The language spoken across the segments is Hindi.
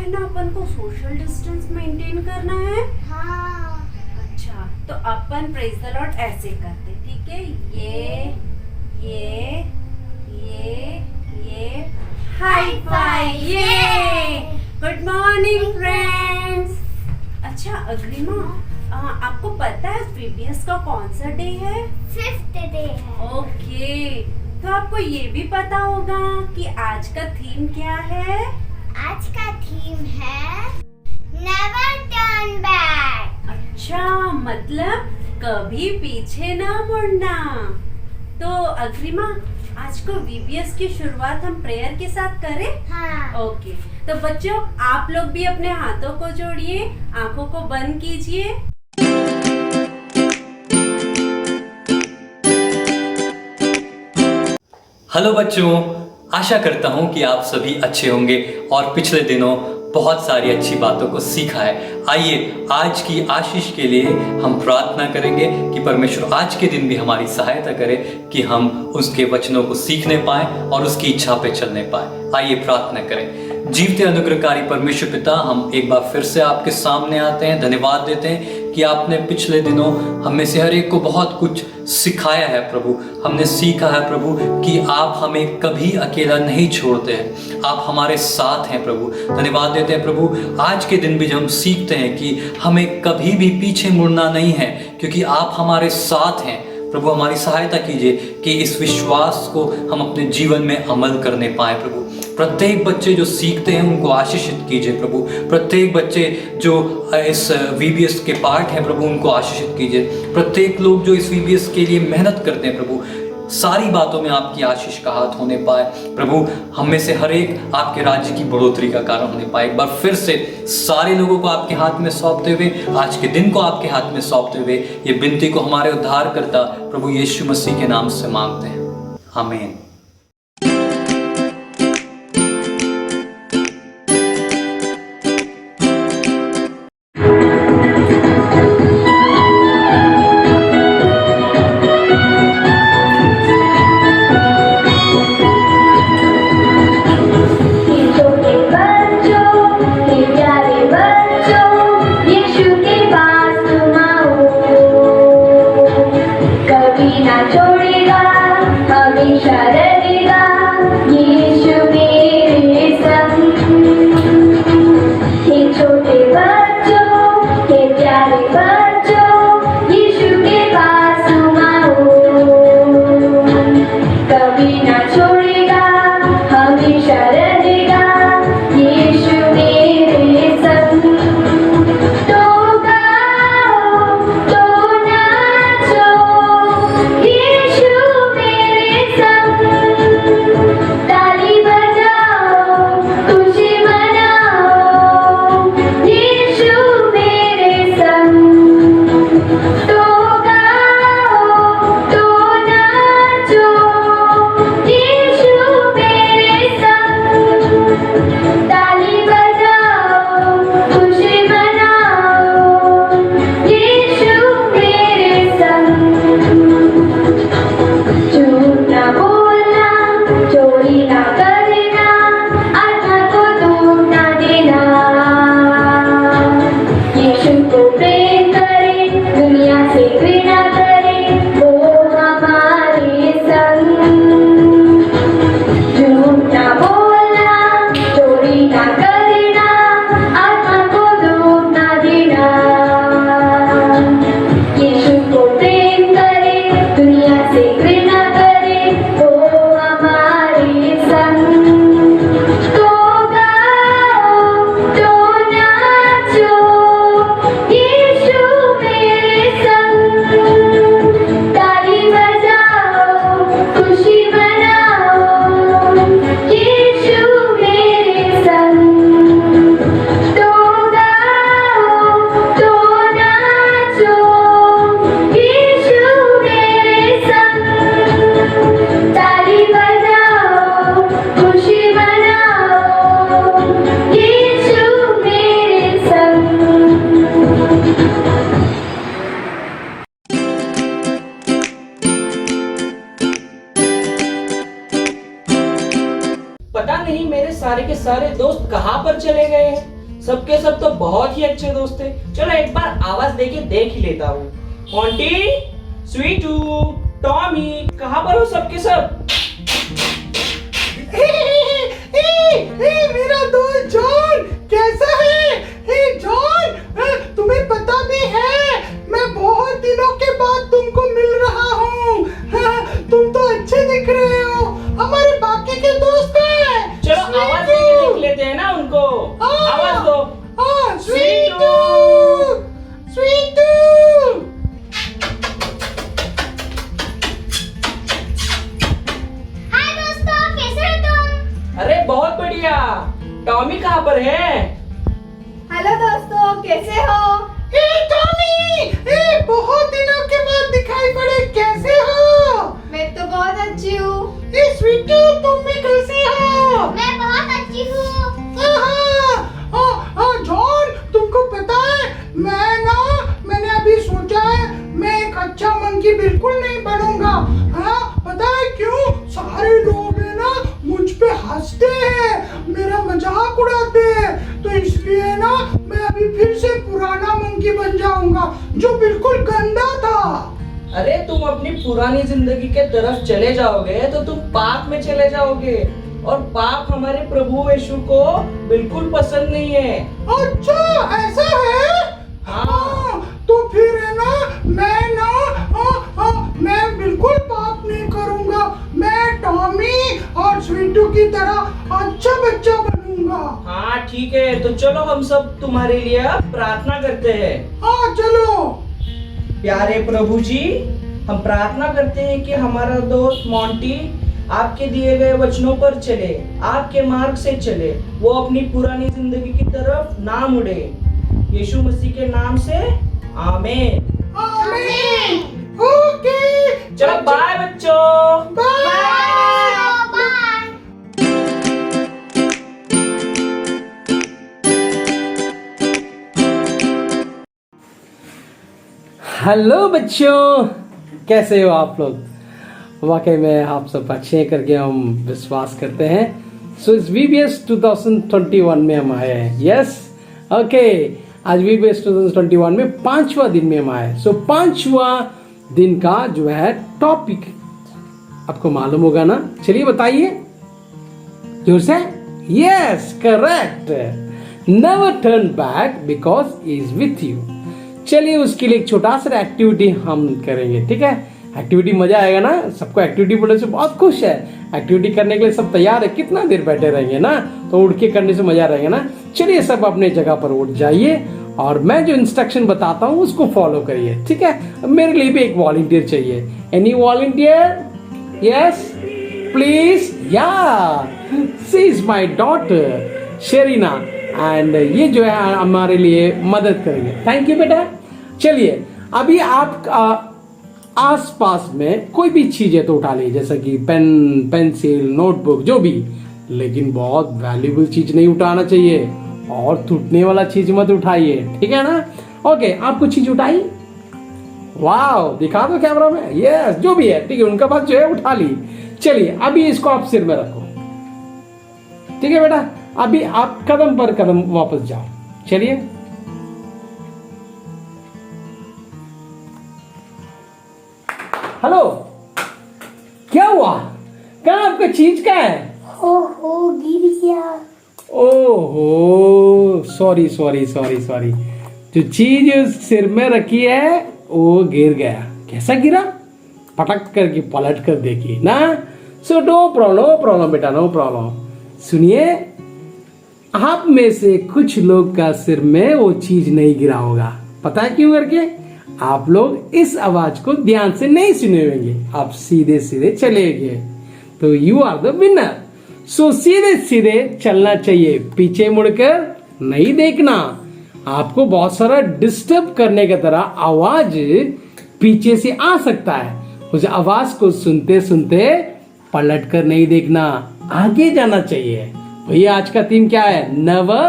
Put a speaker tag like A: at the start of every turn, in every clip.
A: लेकिन अपन को सोशल डिस्टेंस मेंटेन करना है।
B: हाँ।
A: अच्छा, तो अपन प्रेज द लॉर्ड ऐसे करते, ठीक है? ये हाई फाई, ये गुड मॉर्निंग फ्रेंड्स। अच्छा अग्रिमा, आपको पता है VBS का कौन सा डे है?
B: 5th डे है।
A: ओके, तो आपको ये भी पता होगा कि आज का थीम क्या है?
B: आज का थीम है नेवर टर्न बैक।
A: अच्छा, मतलब कभी पीछे ना मुड़ना। तो अग्रिमा, आज को VBS की शुरुआत हम प्रेयर के साथ करें?
B: हाँ।
A: ओके, तो बच्चों आप लोग भी अपने हाथों को जोड़िए, आंखों को बंद कीजिए।
C: हेलो बच्चों, आशा करता हूँ कि आप सभी अच्छे होंगे और पिछले दिनों बहुत सारी अच्छी बातों को सीखा है। आइए आज की आशीष के लिए हम प्रार्थना करेंगे कि परमेश्वर आज के दिन भी हमारी सहायता करे कि हम उसके वचनों को सीखने पाएं और उसकी इच्छा पे चलने पाएं। आइए प्रार्थना करें। जीवते अनुग्रहकारी परमेश्वर पिता, हम एक बार फिर से आपके सामने आते हैं, धन्यवाद देते हैं कि आपने पिछले दिनों हमें से हर एक को बहुत कुछ सिखाया है प्रभु। हमने सीखा है प्रभु कि आप हमें कभी अकेला नहीं छोड़ते हैं, आप हमारे साथ हैं प्रभु। धन्यवाद देते हैं प्रभु, आज के दिन भी जब हम सीखते हैं कि हमें कभी भी पीछे मुड़ना नहीं है क्योंकि आप हमारे साथ हैं। प्रभु हमारी सहायता कीजिए कि इस विश्वास को हम अपने जीवन में अमल करने पाए प्रभु। प्रत्येक बच्चे जो सीखते हैं उनको आशीषित कीजिए प्रभु। प्रत्येक बच्चे जो इस VBS के पार्ट हैं प्रभु उनको आशीषित कीजिए। प्रत्येक लोग जो इस VBS के लिए मेहनत करते हैं प्रभु, सारी बातों में आपकी आशीष का हाथ होने पाए प्रभु। हम में से हर एक आपके राज्य की बढ़ोतरी का कारण होने पाए। एक बार फिर से सारे लोगों को आपके हाथ में सौंपते हुए, आज के दिन को आपके हाथ में सौंपते हुए ये विनती को हमारे उद्धारकर्ता प्रभु यीशु मसीह के नाम से मांगते हैं, आमीन।
D: पता नहीं मेरे सारे के सारे दोस्त कहाँ पर चले गए हैं। सबके सब तो बहुत ही अच्छे दोस्त थे। चलो एक बार आवाज देके देख ही लेता हूँ। मोंटी, स्वीटू, टॉमी, कहाँ पर हो सबके सब?
E: मेरा दोस्त जॉन कैसा है? जॉन, तुम्हें पता भी है मैं बहुत दिनों के बाद तुमको मिल रहा हूँ। तुम तो अच्छे दिख रहे हो। हमारे बाकी के दोस्त कहाँ हैं?
D: चलो आवाज देके देख लेते हैं ना उनको। आवाज दो।
E: स्वीटू, स्वीटू।
B: हाय दोस्तों, कैसे हो तुम?
D: अरे बहुत बढ़िया। टॉमी कहाँ पर है?
F: हेलो दोस्तों, कैसे हो?
E: टॉमी, बहुत दिनों के बाद दिखाई पड़े, कैसे हो?
F: मैं तो बहुत अच्छी हूँ।
E: स्वीटू, तुम भी कैसे हो?
B: मैं बहुत अच्छी हूँ।
E: जॉन, तुमको पता है मैंने अभी सोचा है मैं एक अच्छा मंकी बिल्कुल नहीं बनूंगा। हाँ, पता है क्यों? सारे लोग है ना मुझ पे हंसते हैं, मेरा मजाक उड़ाते हैं, तो इसलिए ना मैं अभी फिर से पुराना मंकी बन जाऊंगा जो बिल्कुल गंदा था।
D: अरे तुम अपनी पुरानी जिंदगी के तरफ चले जाओगे तो तुम पाप में चले जाओगे, और पाप हमारे प्रभु यीशु को बिल्कुल पसंद नहीं है।
E: अच्छा, ऐसा है?
D: हाँ।
E: तो फिर है ना मैं बिल्कुल पाप नहीं करूंगा। मैं टॉमी और स्वीटू की तरह अच्छा बच्चा बनूंगा।
D: हाँ ठीक है, तो चलो हम सब तुम्हारे लिए प्रार्थना करते हैं।
E: हाँ चलो।
D: प्यारे प्रभु जी, हम प्रार्थना करते हैं कि हमारा दोस्त मोंटी आपके दिए गए वचनों पर चले, आपके मार्ग से चले, वो अपनी पुरानी जिंदगी की तरफ ना मुड़े। यीशु मसीह के नाम से आमीन।
E: आमीन। ओके,
D: चलो बाय बच्चों।
E: बाय।
G: हेलो बच्चों, कैसे हो आप लोग? वाकई में आप सब अच्छे हैं करके हम विश्वास करते हैं। सो इस VBS 2021 में हम आए हैं। यस, ओके, आज VBS 2021 में 5वां दिन में हम आए। सो 5वां दिन का जो है टॉपिक आपको मालूम होगा ना? चलिए बताइए जोर से। Yes, correct. Never turn back because is with you. चलिए उसके लिए एक छोटा सा एक्टिविटी हम करेंगे, ठीक है? एक्टिविटी मजा आएगा ना? सबको एक्टिविटी बोलने से बहुत खुश है। एक्टिविटी करने के लिए सब तैयार है? कितना देर बैठे रहेंगे ना, तो उठ के करने से मजा रहेगा ना। चलिए सब अपने जगह पर उठ जाइए और मैं जो इंस्ट्रक्शन बताता हूँ उसको फॉलो करिए, ठीक है? मेरे लिए भी एक वॉलंटियर चाहिए। Any volunteer? Yes please. या she is my daughter Sherina, and ये जो है हमारे लिए मदद करेंगे। थैंक यू बेटा। चलिए अभी आप आस पास में कोई भी चीज है तो उठा लीजिए, जैसा कि पेन, पेंसिल, नोटबुक, जो भी, लेकिन बहुत वैल्यूबल चीज नहीं उठाना चाहिए और टूटने वाला चीज मत उठाइए, ठीक है ना? ओके, आप कुछ चीज उठाई? वाह, दिखा दो कैमरा में। यस, जो भी है ठीक है, उनका पास जो है उठा ली। चलिए अभी इसको आप सिर में रखो, ठीक है बेटा? अभी आप कदम पर कदम वापस जाओ। चलिए हेलो, क्या हुआ? कहाँ आपका चीज क्या है?
B: ओहो, गिर गया।
G: ओहो, सॉरी सॉरी सॉरी सॉरी। जो चीज सिर में रखी है वो गिर गया। कैसा गिरा? पटक करके पलट कर देखिए ना। सो नो प्रॉब्लम बेटा, नो प्रॉब्लम। सुनिए, आप में से कुछ लोग का सिर में वो चीज नहीं गिरा होगा। पता है क्यों करके? आप लोग इस आवाज को ध्यान से नहीं सुने होंगे, आप सीधे सीधे चले गए, तो यू आर द विनर। सो सीधे सीधे चलना चाहिए, पीछे मुड़कर नहीं देखना। आपको बहुत सारा डिस्टर्ब करने की तरह आवाज पीछे से आ सकता है, उस आवाज को सुनते सुनते पलट कर नहीं देखना, आगे जाना चाहिए। भैया आज का थीम क्या है? Never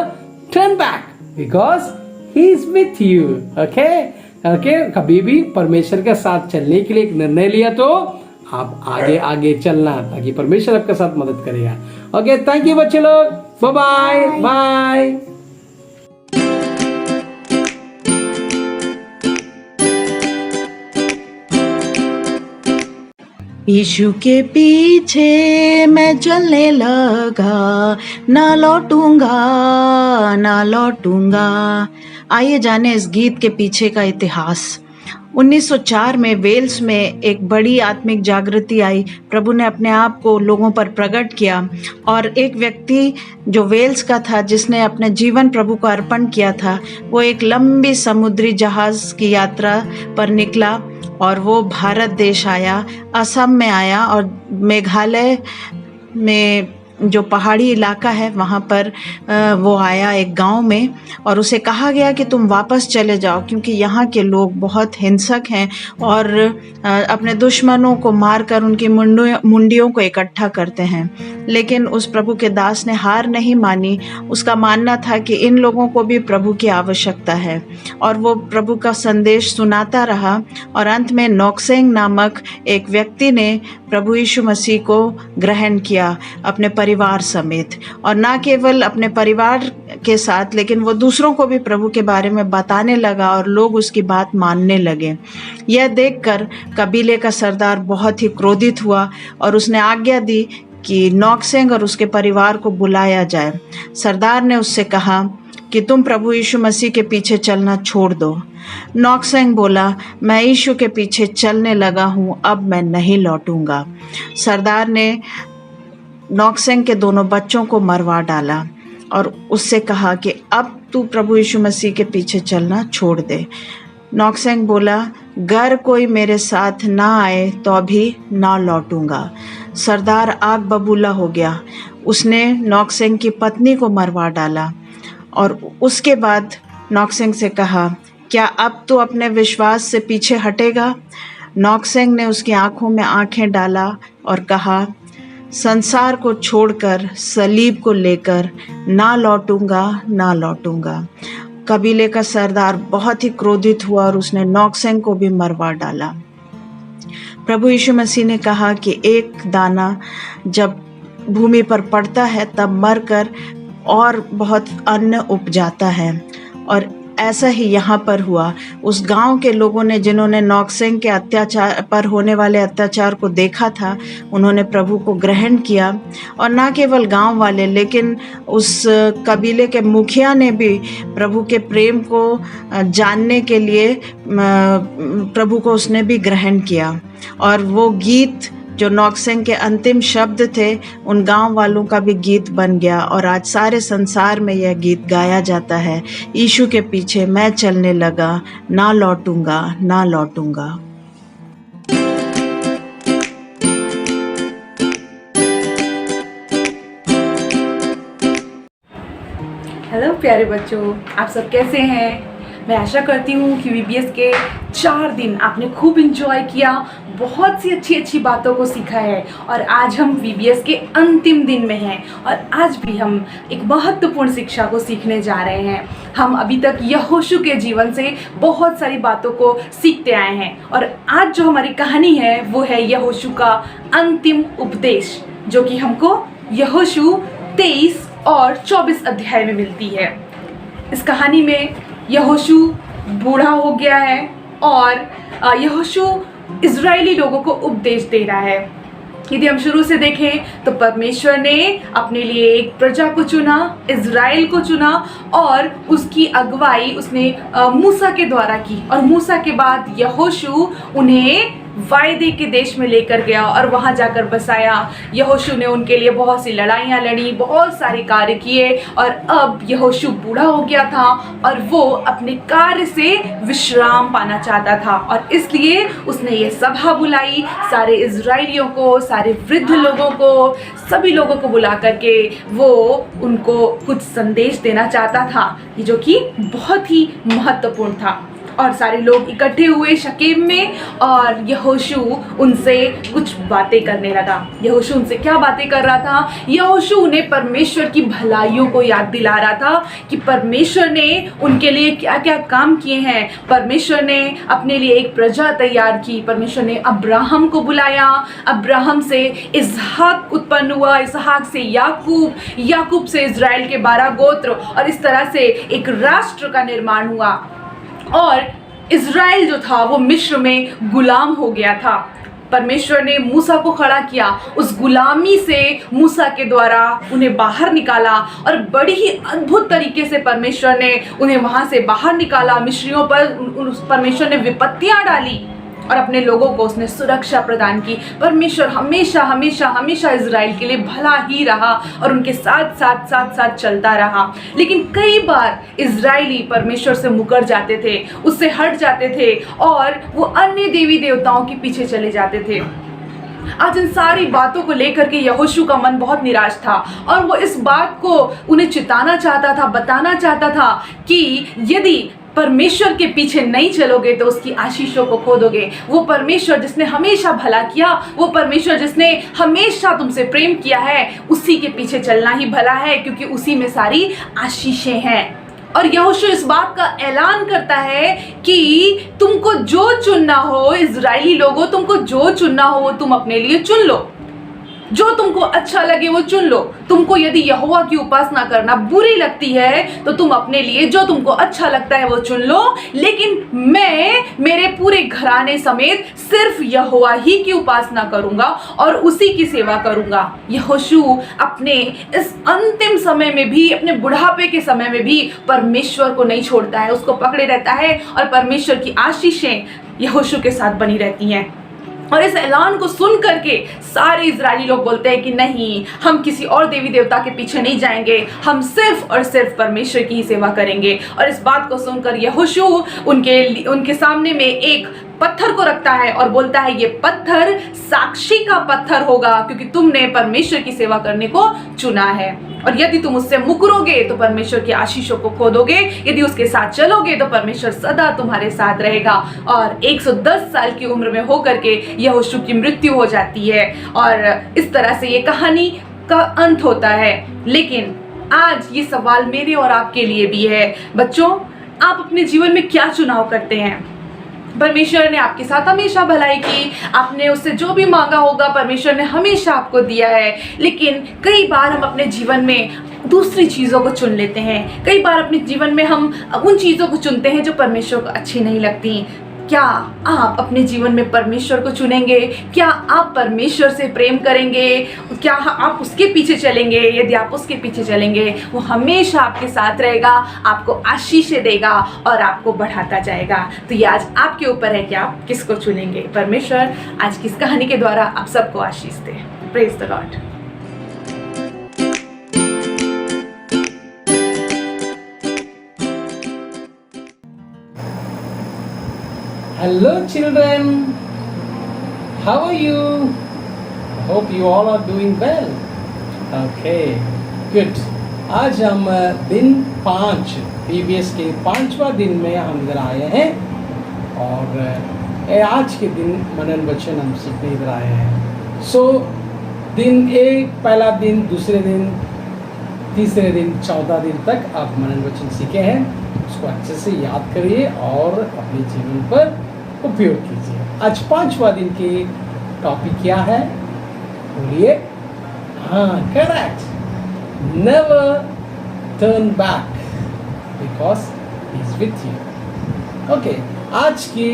G: turn back because he is with you. Okay, कभी भी परमेश्वर के साथ चलने के लिए एक निर्णय लिया तो आप आगे आगे चलना, ताकि परमेश्वर आपके साथ मदद करेगा। ओके, थैंक यू बच्चे लोग, बाय बाय बाय।
H: यीशु के पीछे मैं चलने लगा, ना लौटूंगा ना लौटूंगा। आइए जाने इस गीत के पीछे का इतिहास। 1904 में वेल्स में एक बड़ी आत्मिक जागृति आई। प्रभु ने अपने आप को लोगों पर प्रकट किया और एक व्यक्ति जो वेल्स का था, जिसने अपने जीवन प्रभु को अर्पण किया था, वो एक लंबी समुद्री जहाज की यात्रा पर निकला और वो भारत देश आया, असम में आया और मेघालय में जो पहाड़ी इलाका है वहाँ पर वो आया एक गांव में, और उसे कहा गया कि तुम वापस चले जाओ क्योंकि यहाँ के लोग बहुत हिंसक हैं और अपने दुश्मनों को मारकर उनकी मुंडियों को इकट्ठा करते हैं। लेकिन उस प्रभु के दास ने हार नहीं मानी। उसका मानना था कि इन लोगों को भी प्रभु की आवश्यकता है और वो प्रभु का संदेश सुनाता रहा। और अंत में नॉक्सेंग नामक एक व्यक्ति ने प्रभु यीशु मसीह को ग्रहण किया अपने परिवार समेत, और ना केवल अपने परिवार के साथ लेकिन वो दूसरों को भी प्रभु के बारे में बताने लगा और लोग उसकी बात मानने लगे। यह देखकर कबीले का सरदार बहुत ही क्रोधित हुआ और उसने आज्ञा दी कि नॉक्सेंग और उसके परिवार को बुलाया जाए। सरदार ने उससे कहा कि तुम प्रभु यीशु मसीह के पीछे चलना छोड़ दो। नॉक्सेंग बोला, मैं यीशु के पीछे चलने लगा हूँ, अब मैं नहीं लौटूंगा। सरदार ने नॉक्सेंग के दोनों बच्चों को मरवा डाला और उससे कहा कि अब तू प्रभु यीशु मसीह के पीछे चलना छोड़ दे। नॉक्सेंग बोला, अगर कोई मेरे साथ ना आए तो अभी ना लौटूंगा। सरदार आग बबूला हो गया। उसने नॉक्सेंग की पत्नी को मरवा डाला और उसके बाद नॉक्सेंग से कहा, क्या अब तू अपने विश्वास से पीछे हटेगा? नॉक्सेंग ने उसकी आंखों में आंखें डाला और कहा, संसार को छोड़कर सलीब को लेकर ना लौटूंगा ना लौटूंगा। कबीले का सरदार बहुत ही क्रोधित हुआ और उसने नॉक्सेंग को भी मरवा डाला। प्रभु यीशु मसीह ने कहा कि एक दाना जब भूमि पर पड़ता है तब मरकर और बहुत अन्न उपजाता है, और ऐसा ही यहाँ पर हुआ। उस गांव के लोगों ने, जिन्होंने नॉक्सेंग के अत्याचार पर होने वाले अत्याचार को देखा था, उन्होंने प्रभु को ग्रहण किया। और ना केवल गांव वाले लेकिन उस कबीले के मुखिया ने भी प्रभु के प्रेम को जानने के लिए प्रभु को उसने भी ग्रहण किया। और वो गीत जो नॉक्सेंग के अंतिम शब्द थे, उन गांव वालों का भी गीत बन गया और आज सारे संसार में यह गीत गाया जाता है, यीशु के पीछे मैं चलने लगा, ना लौटूंगा ना लौटूंगा।
I: हेलो प्यारे बच्चों, आप सब कैसे हैं? मैं आशा करती हूँ कि VBS के 4 दिन आपने खूब इंजॉय किया, बहुत सी अच्छी बातों को सीखा है। और आज हम VBS के अंतिम दिन में हैं और आज भी हम एक महत्वपूर्ण शिक्षा को सीखने जा रहे हैं। हम अभी तक यहोशू के जीवन से बहुत सारी बातों को सीखते आए हैं और आज जो हमारी कहानी है वो है यहोशू का अंतिम उपदेश, जो कि हमको यहोशू 23 और 24 अध्याय में मिलती है। इस कहानी में यहोशू बूढ़ा हो गया है और यहोशू इजरायली लोगों को उपदेश दे रहा है। यदि हम शुरू से देखें तो परमेश्वर ने अपने लिए एक प्रजा को चुना, इजराइल को चुना, और उसकी अगुवाई उसने मूसा के द्वारा की। और मूसा के बाद यहोशू उन्हें वायदे के देश में लेकर गया और वहां जाकर बसाया। यहोशू ने उनके लिए बहुत सी लड़ाइयाँ लड़ी, बहुत सारे कार्य किए और अब यहोशू बूढ़ा हो गया था और वो अपने कार्य से विश्राम पाना चाहता था और इसलिए उसने ये सभा बुलाई, सारे इजराइलियों को, सारे वृद्ध लोगों को, सभी लोगों को बुला करके वो उनको कुछ संदेश देना चाहता था, जो कि बहुत ही महत्वपूर्ण था। और सारे लोग इकट्ठे हुए शकेम में और यहोशू उनसे कुछ बातें करने लगा। यहोशू उनसे क्या बातें कर रहा था? यहोशू उन्हें परमेश्वर की भलाइयों को याद दिला रहा था कि परमेश्वर ने उनके लिए क्या क्या काम किए हैं। परमेश्वर ने अपने लिए एक प्रजा तैयार की। परमेश्वर ने अब्राहम को बुलाया, अब्राहम से इसहाक उत्पन्न हुआ, इसहाक से याकूब, याकूब से इजराइल के 12 गोत्र और इस तरह से एक राष्ट्र का निर्माण हुआ। और इजराइल जो था वो मिस्र में गुलाम हो गया था परमेश्वर ने मूसा को खड़ा किया, उस गुलामी से मूसा के द्वारा उन्हें बाहर निकाला और बड़ी ही अद्भुत तरीके से परमेश्वर ने उन्हें वहां से बाहर निकाला। मिस्रियों पर परमेश्वर ने विपत्तियां डाली और अपने लोगों को उसने सुरक्षा प्रदान की। परमेश्वर हमेशा हमेशा हमेशा इजराइल के लिए भला ही रहा और उनके साथ साथ साथ साथ चलता रहा। लेकिन कई बार इजराइली परमेश्वर से मुकर जाते थे, उससे हट जाते थे और वो अन्य देवी देवताओं के पीछे चले जाते थे। आज इन सारी बातों को लेकर के यहोशू का मन बहुत निराश था और वो इस बात को उन्हें चिताना चाहता था, बताना चाहता था कि यदि परमेश्वर के पीछे नहीं चलोगे तो उसकी आशीषों को खो दोगे। वो परमेश्वर जिसने हमेशा भला किया, वो परमेश्वर जिसने हमेशा तुमसे प्रेम किया है, उसी के पीछे चलना ही भला है, क्योंकि उसी में सारी आशीषें हैं। और यहोशू इस बात का ऐलान करता है कि तुमको जो चुनना हो, इजरायली लोगों, तुमको जो चुनना हो वो तुम अपने लिए चुन लो, जो तुमको अच्छा लगे वो चुन लो। तुमको यदि यहोवा की उपासना करना बुरी लगती है तो तुम अपने लिए जो तुमको अच्छा लगता है वो चुन लो, लेकिन मैं मेरे पूरे घराने समेत सिर्फ यहोवा ही की उपासना करूंगा और उसी की सेवा करूंगा। यहोशू अपने इस अंतिम समय में भी, अपने बुढ़ापे के समय में भी परमेश्वर को नहीं छोड़ता है, उसको पकड़े रहता है और परमेश्वर की आशीषें यहोशू के साथ बनी रहती हैं। और इस ऐलान को सुन करके सारे इजरायली लोग बोलते हैं कि नहीं, हम किसी और देवी देवता के पीछे नहीं जाएंगे, हम सिर्फ और सिर्फ परमेश्वर की ही सेवा करेंगे। और इस बात को सुनकर यहोशू उनके सामने में एक पत्थर को रखता है और बोलता है ये पत्थर साक्षी का पत्थर होगा, क्योंकि तुमने परमेश्वर की सेवा करने को चुना है। और यदि तुम उससे मुकरोगे तो परमेश्वर की आशीषों को खो दोगे, यदि उसके साथ चलोगे तो परमेश्वर सदा तुम्हारे साथ रहेगा। और 110 साल की उम्र में होकर के यहोशू की मृत्यु हो जाती है और इस तरह से ये कहानी का अंत होता है। लेकिन आज ये सवाल मेरे और आपके लिए भी है, बच्चों, आप अपने जीवन में क्या चुनाव करते हैं? परमेश्वर ने आपके साथ हमेशा भलाई की, आपने उससे जो भी मांगा होगा परमेश्वर ने हमेशा आपको दिया है। लेकिन कई बार हम अपने जीवन में दूसरी चीज़ों को चुन लेते हैं। कई बार अपने जीवन में हम उन चीज़ों को चुनते हैं जो परमेश्वर को अच्छी नहीं लगती। क्या आप अपने जीवन में परमेश्वर को चुनेंगे? क्या आप परमेश्वर से प्रेम करेंगे? क्या आप उसके पीछे चलेंगे? यदि आप उसके पीछे चलेंगे वो हमेशा आपके साथ रहेगा, आपको आशीषें देगा और आपको बढ़ाता जाएगा। तो ये आज आपके ऊपर है कि आप किसको चुनेंगे। परमेश्वर आज की इस कहानी के द्वारा आप सबको आशीष दे। Praise the Lord.
G: Hello children, how are you? I hope you all are doing well. Okay, good. आज हम दिन 5 PBS के 5वां दिन में हम इधर आए हैं और आज के दिन मनन वचन हम सीखने इधर आए हैं। सो दिन 1, पहला दिन, दूसरे दिन, तीसरे दिन, 14 दिन तक आप मनन वचन सीखे हैं। उसको अच्छे से याद करिए और अपने जीवन पर उपयोग कीजिए। आज 5वां दिन की टॉपिक क्या है? बोलिए। हाँ, correct, never turn back because he is with you. Okay, आज की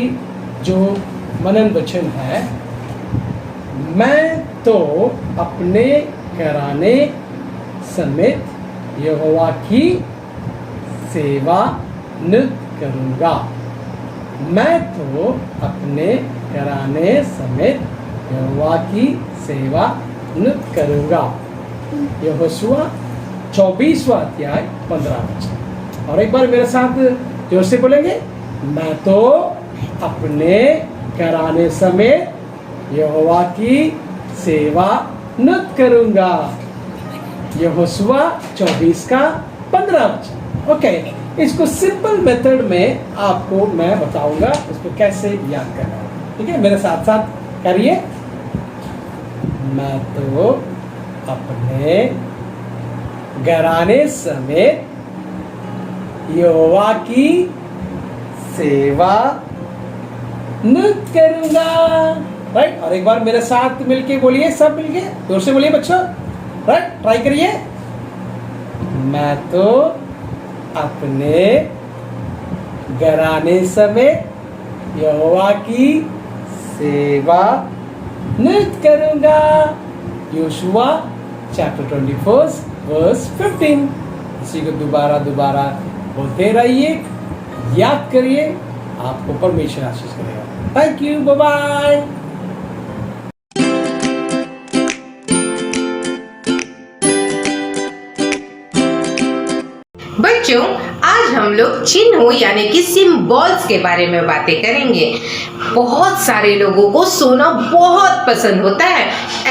G: जो मनन वचन है, मैं तो अपने घराने समेत यहोवा की सेवा नित्य करूँगा। मैं तो अपने घराने समेत यहोवा की सेवा नित्य करूँगा। यहोशुआ 24वां अध्याय 15 वचन। और एक बार मेरे साथ जोर से बोलेंगे, मैं तो अपने घराने समेत यहोवा की सेवा नित्य करूँगा। यहोशुआ 24 का 15 वचन। ओके, इसको सिंपल मेथड में आपको मैं बताऊंगा इसको कैसे याद करना है। ठीक है, मेरे साथ साथ करिए। मैं तो अपने घराने समेत यहोवा की सेवा नित्य करूंगा। राइट, और एक बार मेरे साथ मिलके बोलिए, सब मिलके जोर से बोलिए बच्चों। राइट, ट्राई करिए। मैं तो अपने घराने समेत यहोवा की सेवा नृत्य करूंगा। Joshua chapter 24 verse 15। इसी को दोबारा दोबारा बोलते रहिए, याद करिए, आपको परमेश्वर आशीष करेगा। Thank you, bye bye.
J: बच्चों, आज हम लोग चिन्हों यानी कि सिंबल्स के बारे में बातें करेंगे। बहुत सारे लोगों को सोना बहुत पसंद होता है।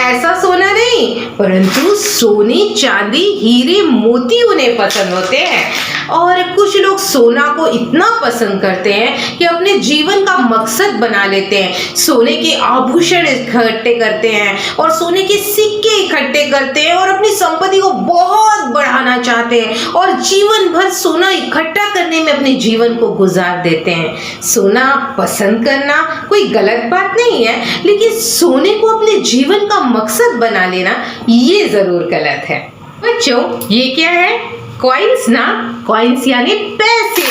J: ऐसा सोना नहीं, परंतु सोने, चांदी, हीरे, मोती उन्हें पसंद होते हैं। और कुछ लोग सोना को इतना पसंद करते हैं कि अपने जीवन का मकसद बना लेते हैं। सोने के आभूषण इकट्ठे करते हैं और सोने के सिक्के इकट्ठे करते हैं और अपनी संपत्ति को बहुत बढ़ाना चाहते हैं और जीवन भर सोना इकट्ठा करने में अपने जीवन को गुजार देते हैं। सोना पसंद करना कोई गलत बात नहीं है, लेकिन सोने को अपने जीवन का मकसद बना लेना ये जरूर गलत है। बच्चों, ये क्या है? कॉइन्स ना, कॉइन्स यानी पैसे।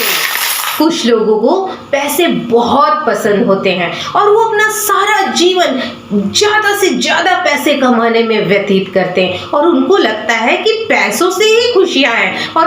J: कुछ लोगों को पैसे बहुत पसंद होते हैं और वो अपना सारा जीवन ज्यादा से ज्यादा पैसे कमाने में व्यतीत करते हैं और उनको लगता है कि पैसों से ही खुशियां हैं और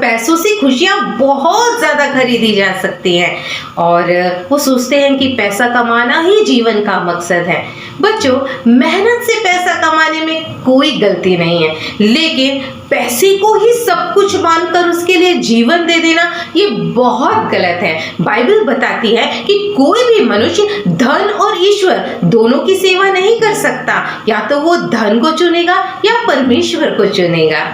J: पैसों से खुशियां बहुत ज्यादा खरीदी जा सकती हैं और वो सोचते हैं कि पैसा कमाना ही जीवन का मकसद है। बच्चों, मेहनत से पैसा कमाने में कोई गलती नहीं है, लेकिन पैसे को ही सब कुछ मानकर उसके लिए जीवन दे देना ये बहुत गलत है। बाइबल बताती है कि कोई भी मनुष्य धन और ईश्वर दोनों की सेवा नहीं कर सकता। या तो वो धन को चुनेगा या परमेश्वर को चुनेगा।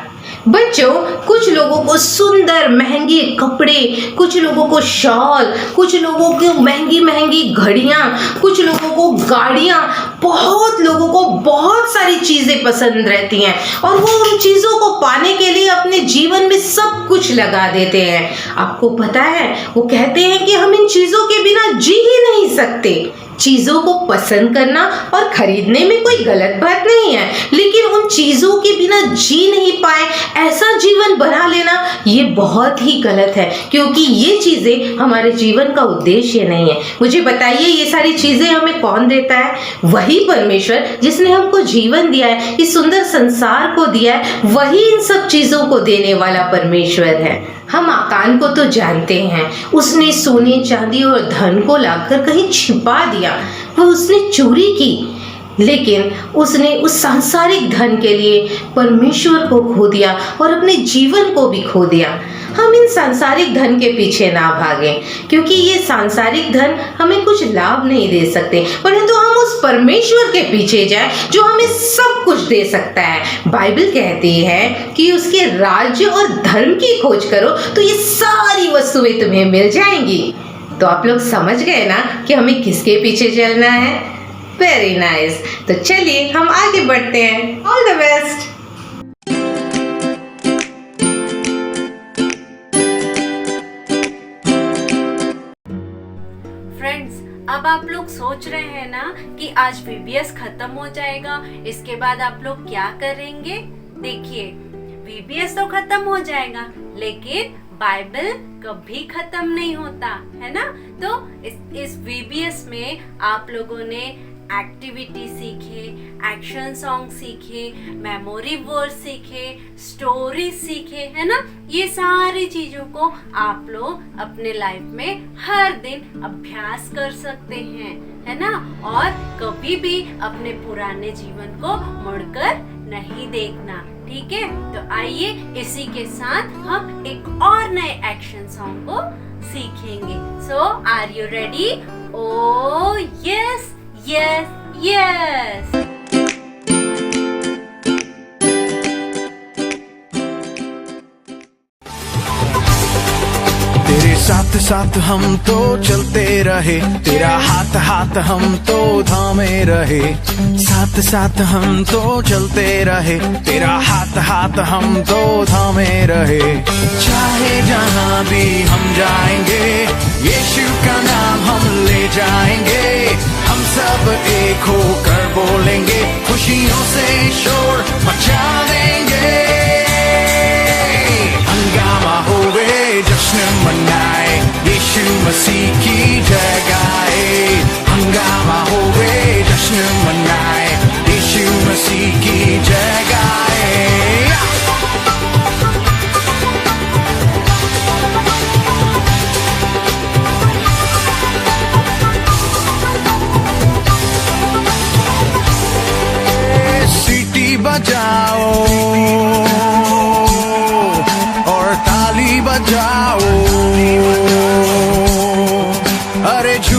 J: बच्चों, कुछ लोगों को सुंदर महंगे कपड़े, कुछ लोगों को शॉल, कुछ लोगों को महंगी महंगी घड़ियां, कुछ लोगों को गाड़ियां, बहुत लोगों को बहुत सारी चीजें पसंद रहती हैं और वो उन चीजों को पाने के लिए अपने जीवन में सब कुछ लगा देते हैं। आपको पता है, वो कहते हैं कि हम इन चीजों के बिना जी ही नहीं सकते। चीजों को पसंद करना और खरीदने में कोई गलत बात नहीं है, लेकिन उन चीजों के बिना जी नहीं पाए ऐसा जीवन बना लेना ये बहुत ही गलत है, क्योंकि ये चीजें हमारे जीवन का उद्देश्य नहीं है। मुझे बताइए, ये सारी चीजें हमें कौन देता है? वही परमेश्वर जिसने हमको जीवन दिया है, इस सुंदर संसार को दिया है, वही इन सब चीजों को देने वाला परमेश्वर है। हम आकान को तो जानते हैं, उसने सोने, चांदी और धन को लाकर कहीं छिपा दिया, वो उसने चोरी की, लेकिन उसने उस सांसारिक धन के लिए परमेश्वर को खो दिया और अपने जीवन को भी खो दिया। हम इन सांसारिक धन के पीछे ना भागें, क्योंकि ये सांसारिक धन हमें कुछ लाभ नहीं दे सकते, परंतु हम उस परमेश्वर के पीछे जाएं जो हमें सब कुछ दे सकता है। बाइबल कहती है कि उसके राज्य और धर्म की खोज करो तो ये सारी वस्तुएं तुम्हें मिल जाएंगी। तो आप लोग समझ गए ना कि हमें किसके पीछे चलना है? Very nice. तो चलिए हम आगे बढ़ते हैं। All the best.
A: फ्रेंड्स, अब आप लोग सोच रहे हैं ना कि आज VBS खत्म हो जाएगा, इसके बाद आप लोग क्या करेंगे? देखिए, VBS तो खत्म हो जाएगा, लेकिन बाइबल कभी खत्म नहीं होता है ना। तो इस VBS में आप लोगों ने एक्टिविटी सीखे, एक्शन सॉन्ग सीखे, मेमोरी वर्ड सीखे, स्टोरी सीखे, है ना। ये सारी चीजों को आप लोग अपने लाइफ में हर दिन अभ्यास कर सकते हैं, है ना। और कभी भी अपने पुराने जीवन को मुड़कर नहीं देखना, ठीक है। तो आइए इसी के साथ हम एक और नए एक्शन सॉन्ग को सीखेंगे। So are you ready? Oh yes yes yes.
K: तेरे साथ साथ हम तो चलते रहे, तेरा हाथ हाथ हम तो थामे रहे। साथ साथ हम तो चलते रहे, तेरा हाथ हाथ हम तो थामे रहे। चाहे जहाँ भी हम जाएंगे, यीशु का नाम हम ले जाएंगे। हम सब एक होकर बोलेंगे, खुशियों से शोर मचा देंगे। हंगामा होवे, जश्न मनाए, यीशु मसीह की जय गाए। हंगामा होवे, जश्न मनाए।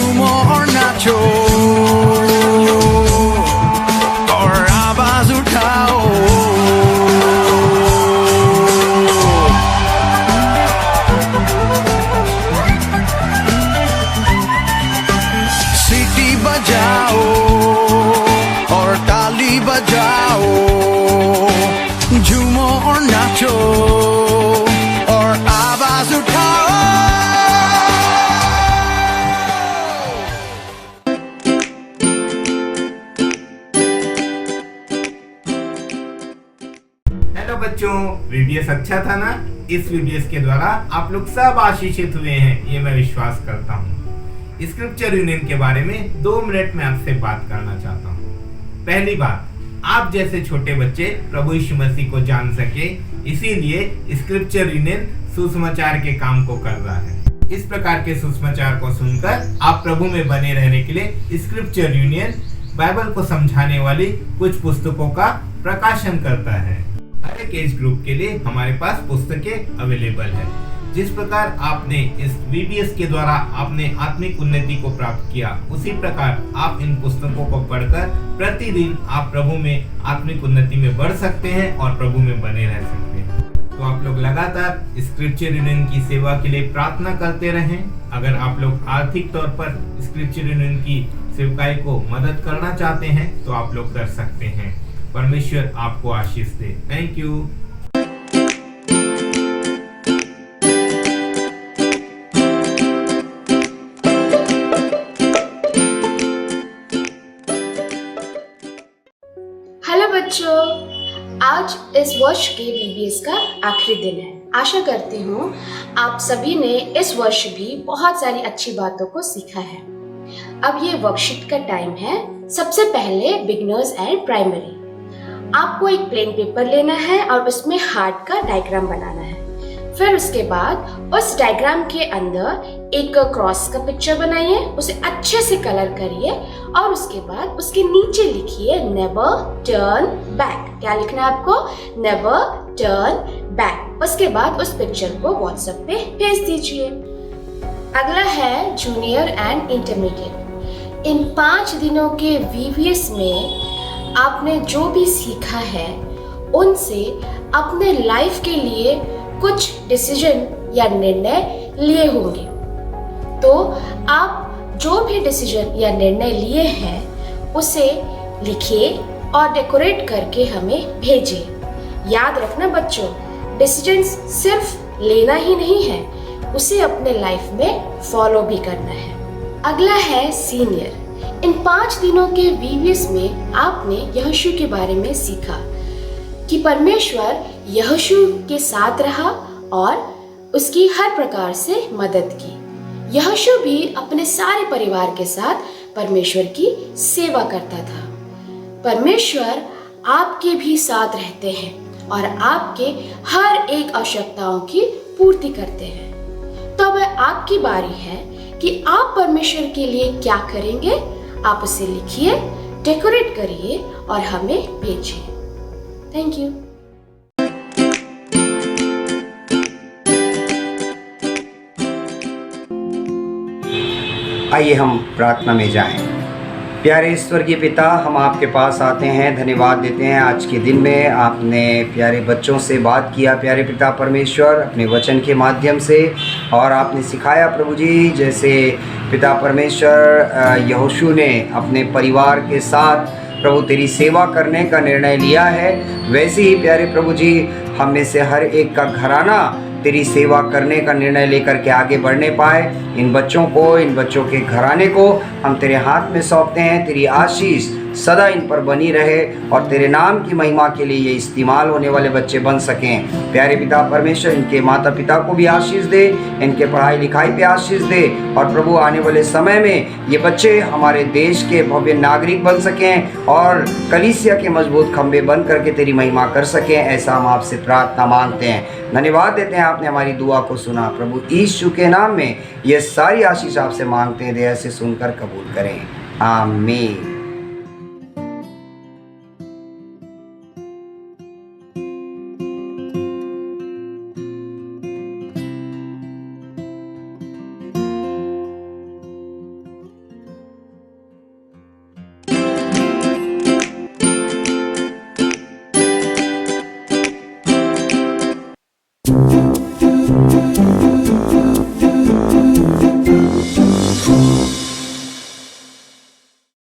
K: झूमो और नाचो और आवाज उठाओ। सीटी बजाओ और ताली बजाओ, झूमो और नाचो और आवाज उठाओ।
L: हेलो बच्चों, वीबीएस अच्छा था ना? इस वीबीएस के द्वारा आप लोग सब आशीषित हुए हैं, ये मैं विश्वास करता हूँ। स्क्रिप्चर यूनियन के बारे में 2 मिनट में आपसे बात करना चाहता हूँ। पहली बात, आप जैसे छोटे बच्चे प्रभु यीशु मसीह को जान सके, इसीलिए स्क्रिप्चर यूनियन सुसमाचार के काम को कर रहा है। इस प्रकार के सुसमाचार को सुनकर आप प्रभु में बने रहने के लिए स्क्रिप्चर यूनियन बाइबल को समझाने वाली कुछ पुस्तकों का प्रकाशन करता है। हर एक एज ग्रुप के लिए हमारे पास पुस्तकें अवेलेबल है। जिस प्रकार आपने इस वीबीएस के द्वारा आपने आत्मिक उन्नति को प्राप्त किया, उसी प्रकार आप इन पुस्तकों को पढ़कर प्रतिदिन आप प्रभु में आत्मिक उन्नति में बढ़ सकते हैं और प्रभु में बने रह सकते हैं। तो आप लोग लगातार स्क्रिप्चर यूनियन की सेवा के लिए प्रार्थना करते रहें। अगर आप लोग आर्थिक तौर पर स्क्रिप्चर यूनियन की सेवकाई को मदद करना चाहते हैं तो आप लोग कर सकते हैं। परमेश्वर आपको आशीष दे। Thank you.
M: हेलो बच्चों, आज इस वर्ष के वीबीएस का आखिरी दिन है। आशा करती हूँ आप सभी ने इस वर्ष भी बहुत सारी अच्छी बातों को सीखा है। अब ये वर्कशीट का टाइम है। सबसे पहले बिगिनर्स एंड प्राइमरी। आपको एक प्लेन पेपर लेना है और उसमें हार्ट का डायग्राम बनाना है। फिर उसके बाद उस डायग्राम के अंदर एक क्रॉस का पिक्चर बनाइए, उसे अच्छे से कलर करिए और उसके बाद उसके नीचे लिखिए नेवर टर्न बैक। क्या लिखना है आपको? Never turn back. उसके बाद उस पिक्चर को व्हाट्सएप पे भेज दीजिए। अगला है जूनियर एंड इंटरमीडिएट। इन 5 दिनों के वीवीएस में आपने जो भी सीखा है उनसे अपने लाइफ के लिए कुछ डिसीजन या निर्णय लिए होंगे। तो आप जो भी डिसीजन या निर्णय लिए हैं उसे लिखिए और डेकोरेट करके हमें भेजिए। याद रखना बच्चों, डिसीजन सिर्फ लेना ही नहीं है, उसे अपने लाइफ में फॉलो भी करना है। अगला है सीनियर। इन 5 दिनों के वीवीएस में आपने यहोशू के बारे में सीखा कि परमेश्वर यहोशू के साथ रहा और उसकी हर प्रकार से मदद की। यहोशू भी अपने सारे परिवार के साथ परमेश्वर की सेवा करता था। परमेश्वर आपके भी साथ रहते हैं और आपके हर एक आवश्यकताओं की पूर्ति करते हैं। तो अब आपकी बारी है कि आप परमेश्वर के लिए क्या करेंगे। आप उसे लिखिए, डेकोरेट करिए और हमें भेजिए। Thank you.
N: आइए हम प्रार्थना में जाएं। प्यारे स्वर्गीय पिता, हम आपके पास आते हैं, धन्यवाद देते हैं आज के दिन में आपने प्यारे बच्चों से बात किया प्यारे पिता परमेश्वर अपने वचन के माध्यम से, और आपने सिखाया प्रभु जी जैसे पिता परमेश्वर यहोशू ने अपने परिवार के साथ प्रभु तेरी सेवा करने का निर्णय लिया है, वैसे ही प्यारे प्रभु जी हम में से हर एक का घराना तेरी सेवा करने का निर्णय लेकर के आगे बढ़ने पाए। इन बच्चों को, इन बच्चों के घराने को हम तेरे हाथ में सौंपते हैं। तेरी आशीष सदा इन पर बनी रहे और तेरे नाम की महिमा के लिए ये इस्तेमाल होने वाले बच्चे बन सकें। प्यारे पिता परमेश्वर इनके माता पिता को भी आशीष दे, इनके पढ़ाई लिखाई पे आशीष दे, और प्रभु आने वाले समय में ये बच्चे हमारे देश के भव्य नागरिक बन सकें और कलीसिया के मजबूत खंभे बन करके तेरी महिमा कर सकें। ऐसा हम आपसे प्रार्थना मांगते हैं, धन्यवाद देते हैं आपने हमारी दुआ को सुना। प्रभु यीशु के नाम में ये सारी आशीष आपसे मांगते हैं, दया से सुनकर कबूल करें, आमीन।
K: तू